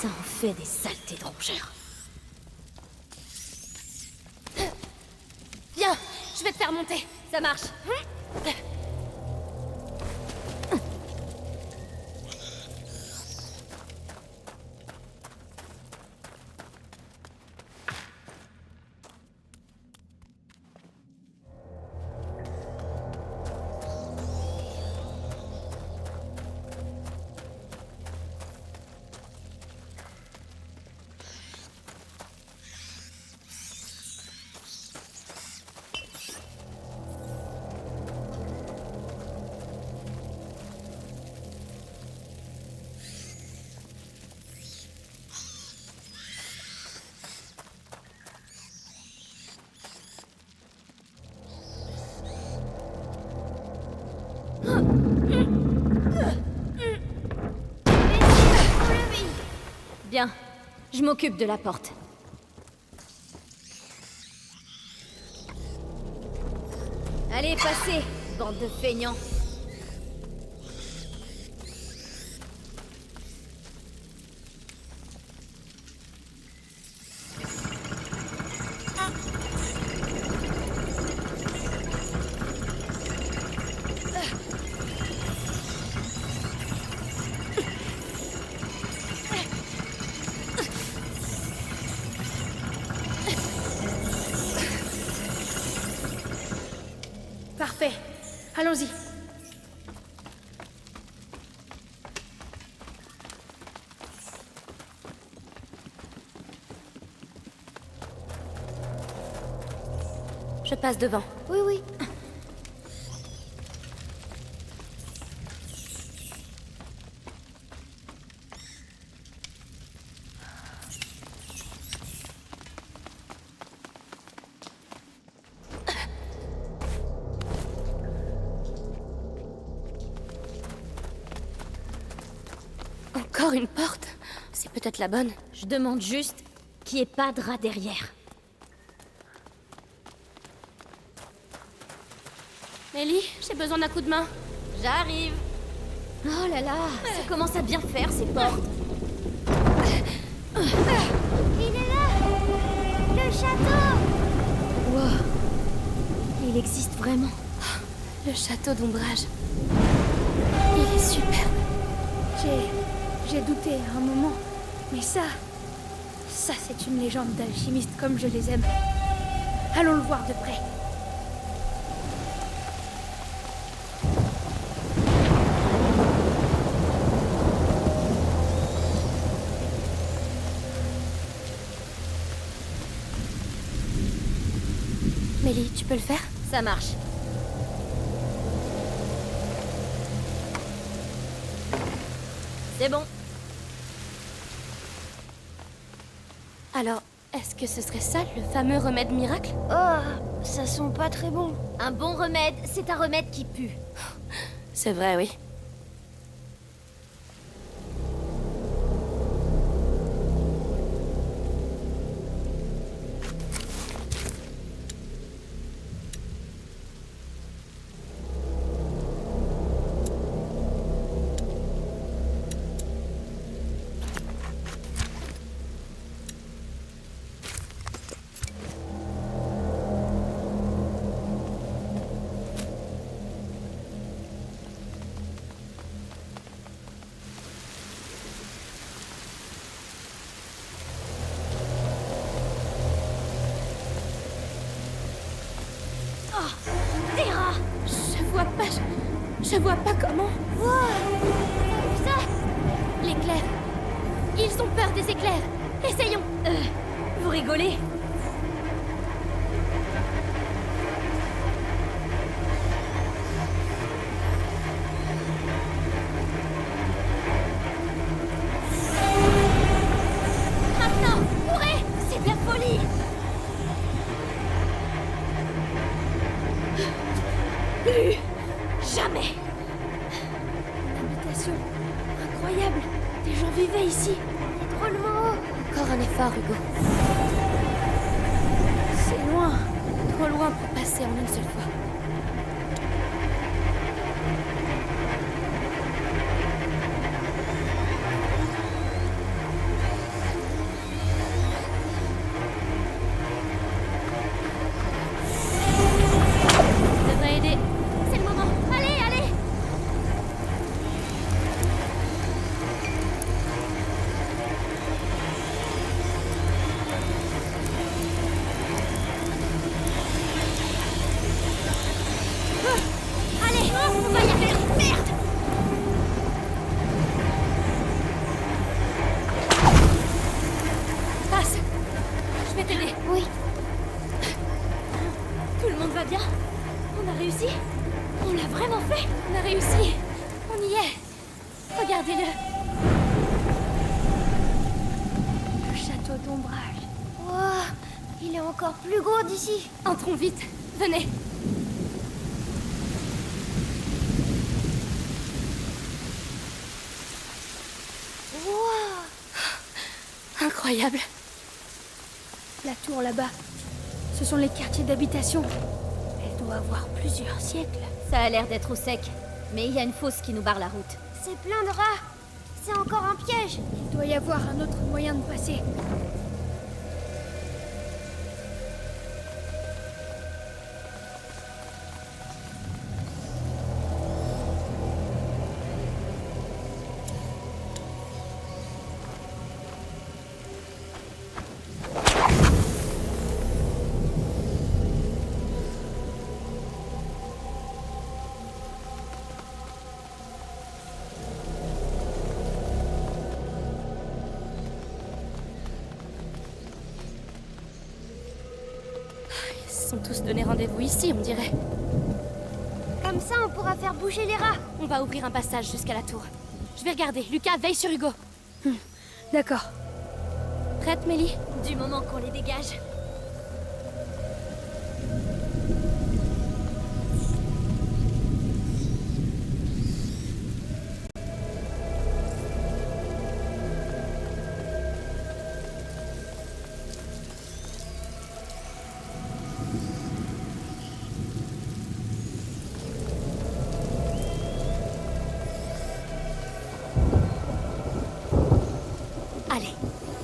S3: Ça en fait des saletés de rongeurs.
S7: Viens, je vais te faire monter.
S3: Ça marche. Bien, je m'occupe de la porte. Allez, passez, bande de feignants.
S5: Parfait. Allons-y.
S7: Je passe devant.
S1: Oui, oui.
S7: Encore une porte. C'est peut-être la bonne.
S3: Je demande juste qu'il n'y ait pas de rat derrière.
S7: Mélie, j'ai besoin d'un coup de main.
S3: J'arrive. Oh là là, ça commence à bien faire ces portes.
S1: Il est là! Le château!
S3: Wow. Il existe vraiment.
S7: Le château d'ombrage. Il est superbe.
S5: J'ai douté un moment, mais ça c'est une légende d'alchimiste comme je les aime. Allons le voir de près.
S7: Mélie, tu peux le faire?
S3: Ça marche. C'est bon.
S7: Alors, est-ce que ce serait ça, le fameux remède miracle?
S1: Oh, ça sent pas très bon.
S3: Un bon remède, c'est un remède qui pue.
S7: C'est vrai, oui.
S3: Terra!
S7: Je vois pas comment.
S1: Ça,
S7: L'éclair. Ils ont peur des éclairs. Essayons.
S3: Vous rigolez?
S7: Maintenant, courez.
S3: C'est de la folie! Plus jamais!
S5: Habitation. Incroyable. Des gens vivaient ici.
S1: drôlement haut.
S7: Encore un effort, Hugo.
S5: C'est loin.
S7: Trop loin pour passer en une seule fois. Ça devrait aider. C'est le moment. Allez, allez!
S3: Allez, on va y arriver! Merde!
S7: Passe. Je vais t'aider.
S1: Oui,
S3: Tout le monde va bien? On a réussi? On l'a vraiment fait?
S7: On a réussi. On y est. Regardez-le.
S5: Le château d'ombrage.
S1: wow, il est encore plus gros d'ici.
S7: Entrons vite. Venez.
S1: Wow.
S7: Incroyable.
S5: La tour là-bas. Ce sont les quartiers d'habitation. Elle doit avoir plusieurs siècles.
S3: Ça a l'air d'être au sec, mais il y a une fosse qui nous barre la route.
S1: C'est plein de rats. C'est encore un piège.
S5: Il doit y avoir un autre moyen de passer.
S7: Ils se sont tous donné rendez-vous ici, on dirait.
S1: Comme ça, on pourra faire bouger les rats.
S7: On va ouvrir un passage jusqu'à la tour. Je vais regarder. Lucas, veille sur Hugo.
S5: D'accord.
S7: Prête, Mélie?
S3: Du moment qu'on les dégage.
S7: Allez,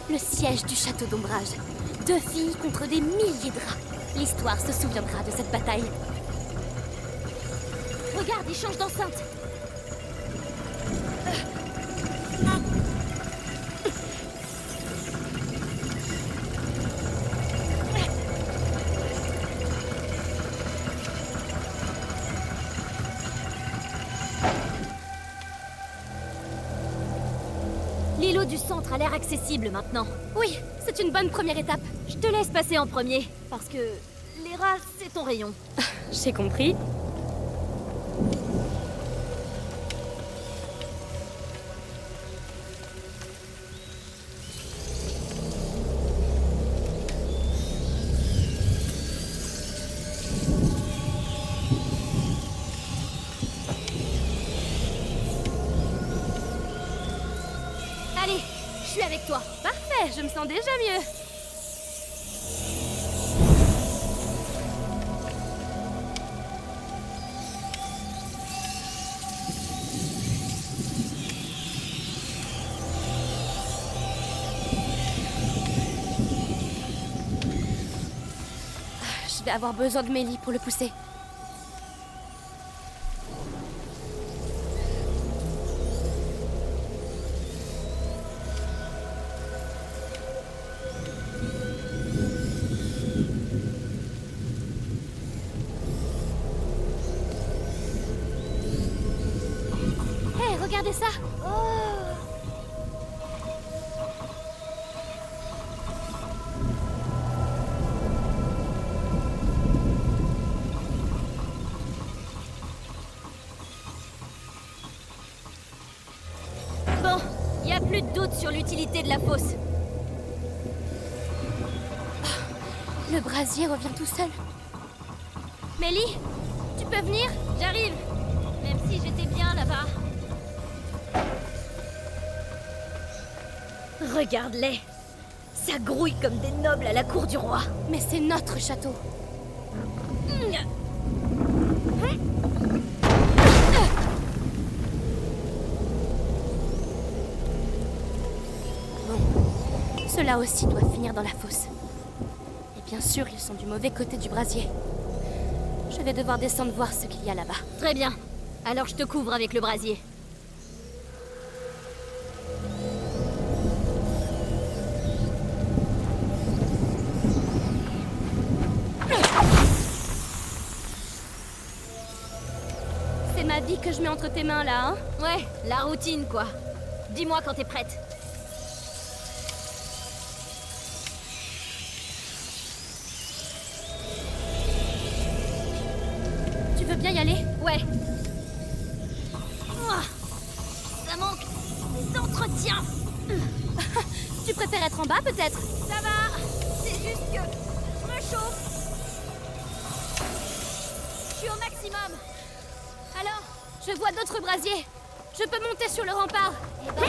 S7: le siège du château d'ombrage. 2 filles contre des milliers de rats. L'histoire se souviendra de cette bataille.
S3: Regarde, ils changent d'enceinte. L'îlot du centre a l'air accessible maintenant.
S7: Oui, c'est une bonne première étape.
S3: Je te laisse passer en premier, parce que les rats, c'est ton rayon.
S7: J'ai compris.
S3: Allez, je suis avec toi.
S7: Parfait, je me sens déjà mieux. Je vais avoir besoin de Mélie pour le pousser. Hé, regardez ça!
S3: Bon, y a plus de doute sur l'utilité de la fosse.
S7: Le brasier revient tout seul. Mélie, tu peux venir?
S3: J'arrive, même si j'étais bien là-bas. Regarde-les. Ça grouille comme des nobles à la cour du roi.
S7: Mais c'est notre château. Bon, ceux-là aussi doivent finir dans la fosse. Et bien sûr, ils sont du mauvais côté du brasier. Je vais devoir descendre voir ce qu'il y a là-bas.
S3: Très bien. Alors je te couvre avec le brasier.
S7: C'est ma vie que je mets entre tes mains là, hein?
S3: Ouais, la routine quoi. Dis-moi quand t'es prête.
S7: Tu veux bien y aller?
S3: Ouais. Ouah, ça manque d'entretien.
S7: Tu préfères être en bas peut-être?
S3: Ça va. C'est juste que je me chauffe. Je suis au maximum.
S7: Alors, je vois d'autres brasiers. Je peux monter sur le rempart.
S3: Eh ben,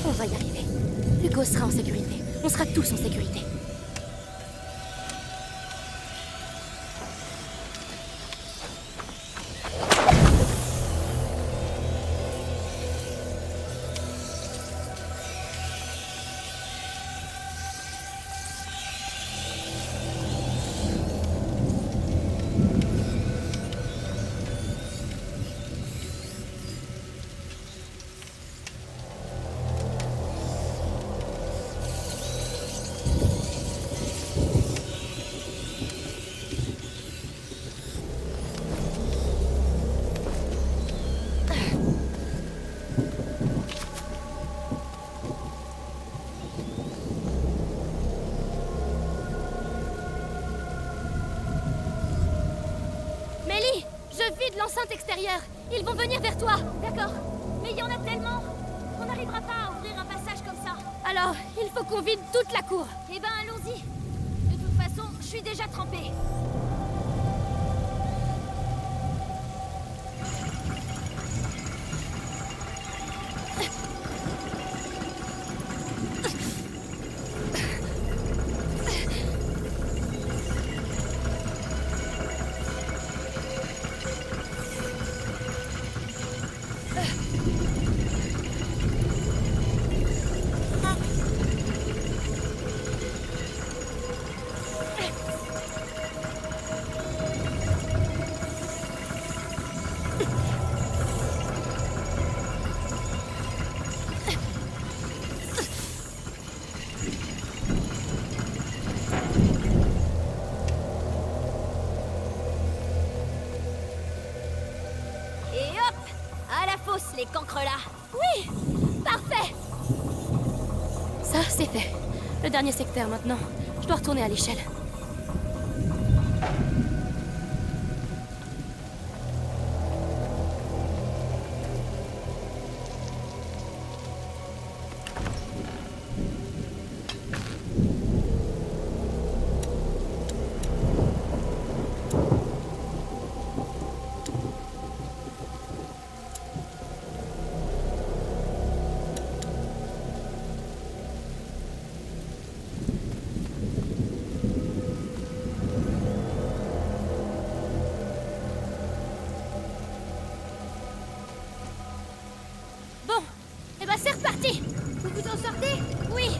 S7: On va y arriver. Hugo sera en sécurité. On sera tous en sécurité. Mélie, je vide l'enceinte extérieure. Ils vont venir vers toi.
S3: d'accord. Mais il y en a tellement. On n'arrivera pas à ouvrir un passage comme ça.
S7: Alors, il faut qu'on vide toute la cour.
S3: Eh ben, allons-y. De toute façon, je suis déjà trempée. Les cancres là.
S7: Oui, parfait. Ça, c'est fait. Le dernier secteur maintenant. Je dois retourner à l'échelle. Bon, et bah c'est reparti.
S1: Vous vous en sortez?
S7: Oui.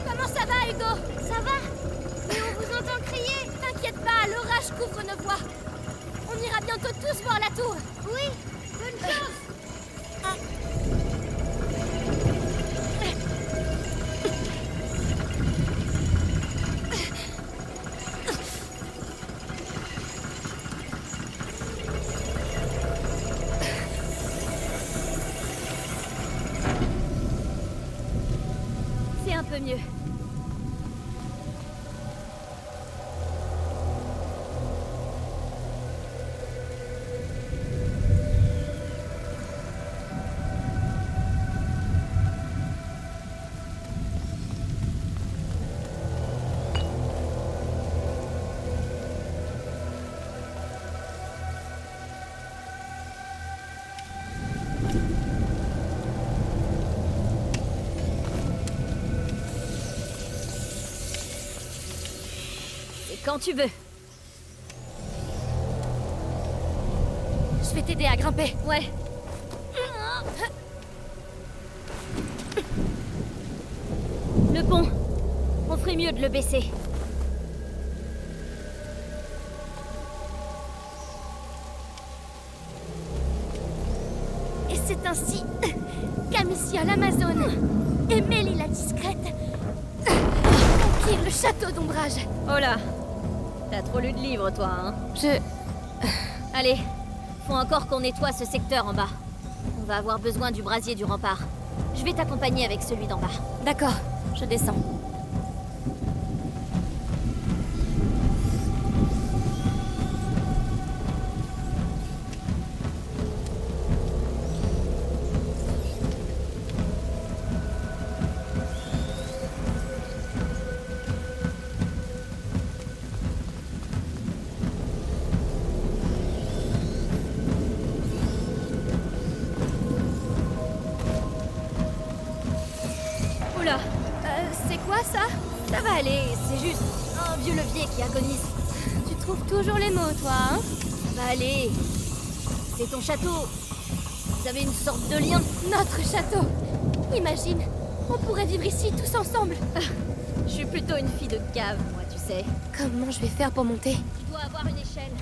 S7: Comment ça va, Hugo?
S1: Ça va? Mais on vous entend crier.
S7: T'inquiète pas, l'orage couvre nos voix. On ira bientôt tous voir la tour.
S1: Oui, bonne chance.
S3: C'est un peu mieux. C'est quand tu veux.
S7: Je vais t'aider à grimper.
S3: Ouais. Le pont. On ferait mieux de le baisser.
S7: Et c'est ainsi qu'Amicia l'Amazone et Mélie la discrète conquirent le château d'ombrage.
S3: Oh là. T'as trop lu de livres, toi, hein? Allez, faut encore qu'on nettoie ce secteur en bas. On va avoir besoin du brasier du rempart. Je vais t'accompagner avec celui d'en bas.
S7: D'accord, je descends.
S3: Oula,
S7: C'est quoi ça?
S3: ça va aller, c'est juste un vieux levier qui agonise.
S7: Tu trouves toujours les mots, toi, hein?
S3: Ça va aller. C'est ton château. Vous avez une sorte de lien.
S7: Notre château. Imagine, on pourrait vivre ici tous ensemble.
S3: Je suis plutôt une fille de cave, moi, tu sais.
S7: Comment je vais faire pour monter?
S3: Tu dois avoir une échelle.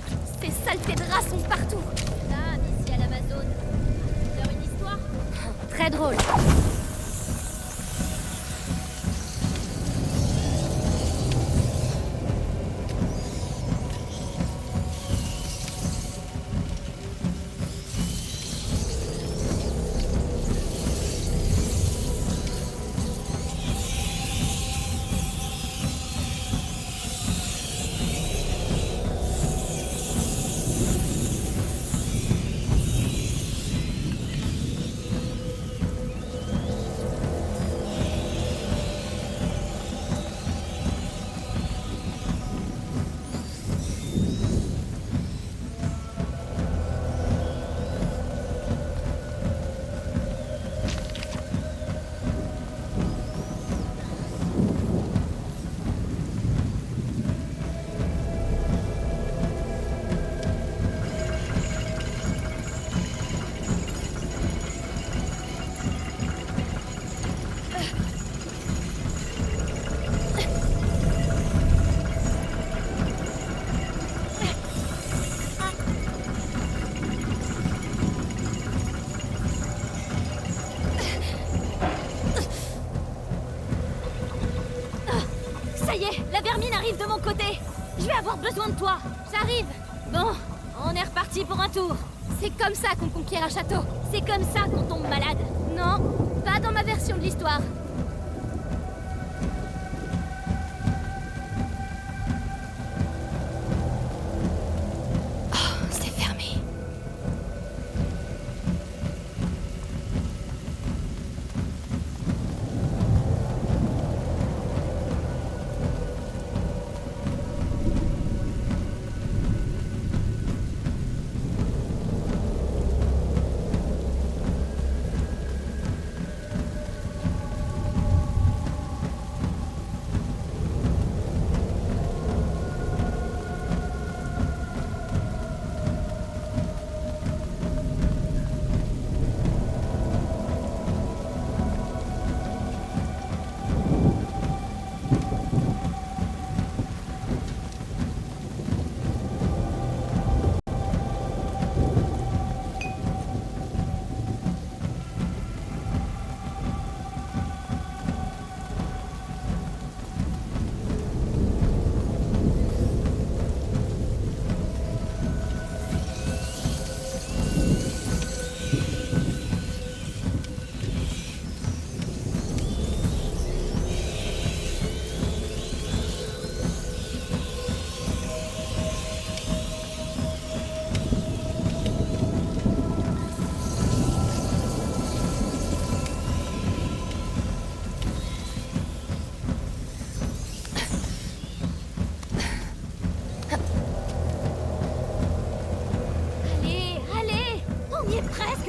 S7: Ces saletés de rats sont partout.
S3: Là, d'ici à l'Amazone. Faire une histoire?
S7: Très drôle.
S3: Ça y est, la vermine arrive de mon côté. Je vais avoir besoin de toi.
S7: J'arrive.
S3: Bon, on est reparti pour un tour.
S7: C'est comme ça qu'on conquiert un château.
S3: C'est comme ça qu'on tombe malade.
S7: Non, pas dans ma version de l'histoire.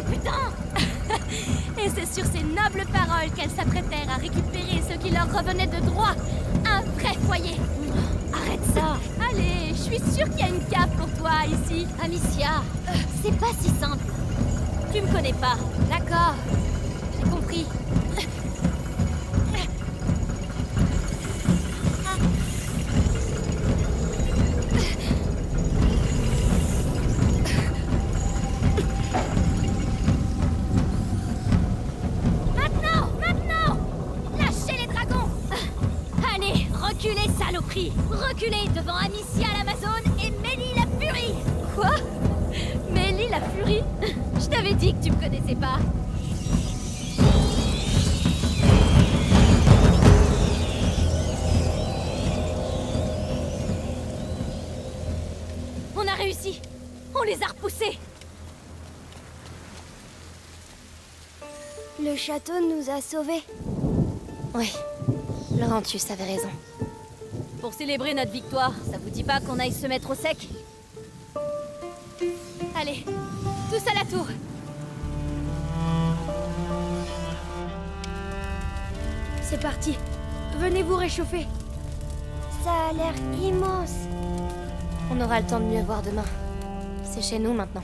S3: putain! Et c'est sur ces nobles paroles qu'elles s'apprêtèrent à récupérer ce qui leur revenait de droit. Un vrai foyer. Arrête ça! Allez, je suis sûre qu'il y a une cave pour toi ici. Amicia, c'est pas si simple. Tu me connais pas. D'accord, j'ai compris. Reculez devant Amicia l'Amazone et Mélie la Furie. Quoi? Mélie la Furie? Je t'avais dit que tu me connaissais pas. On a réussi. On les a repoussés.
S1: Le château nous a sauvés.
S7: Oui, Laurentius avait raison.
S3: Pour célébrer notre victoire, ça vous dit pas qu'on aille se mettre au sec? Allez, tous à la tour!
S5: C'est parti. Venez vous réchauffer.
S1: Ça a l'air immense.
S7: On aura le temps de mieux voir demain. C'est chez nous maintenant.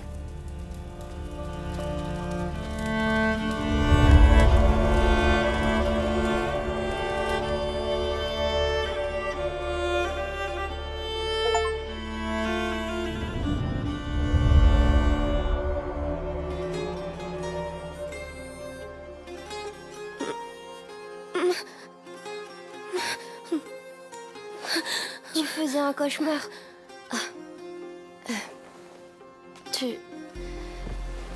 S1: Tu faisais un cauchemar.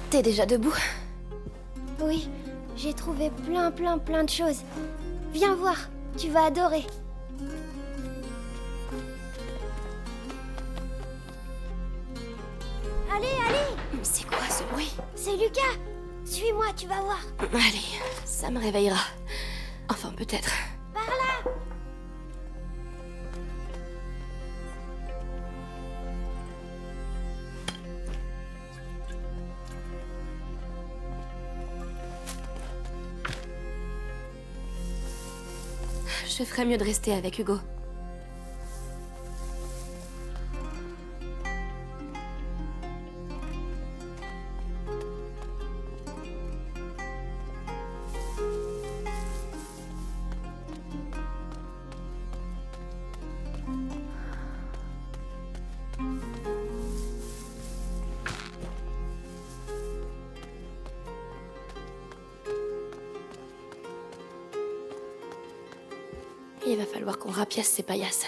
S7: T'es déjà debout?
S1: Oui, j'ai trouvé plein de choses. Viens voir, tu vas adorer. Allez!
S7: C'est quoi ce bruit?
S1: C'est Lucas! Suis-moi, tu vas voir.
S7: Allez, ça me réveillera. Enfin, peut-être.
S1: Par là!
S7: Je ferais mieux de rester avec Hugo. Il va falloir qu'on rapiace ces paillasses.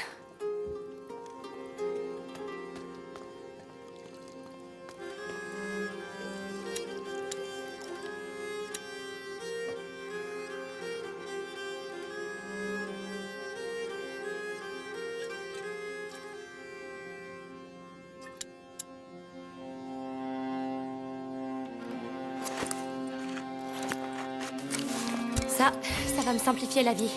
S7: Ça va me simplifier la vie.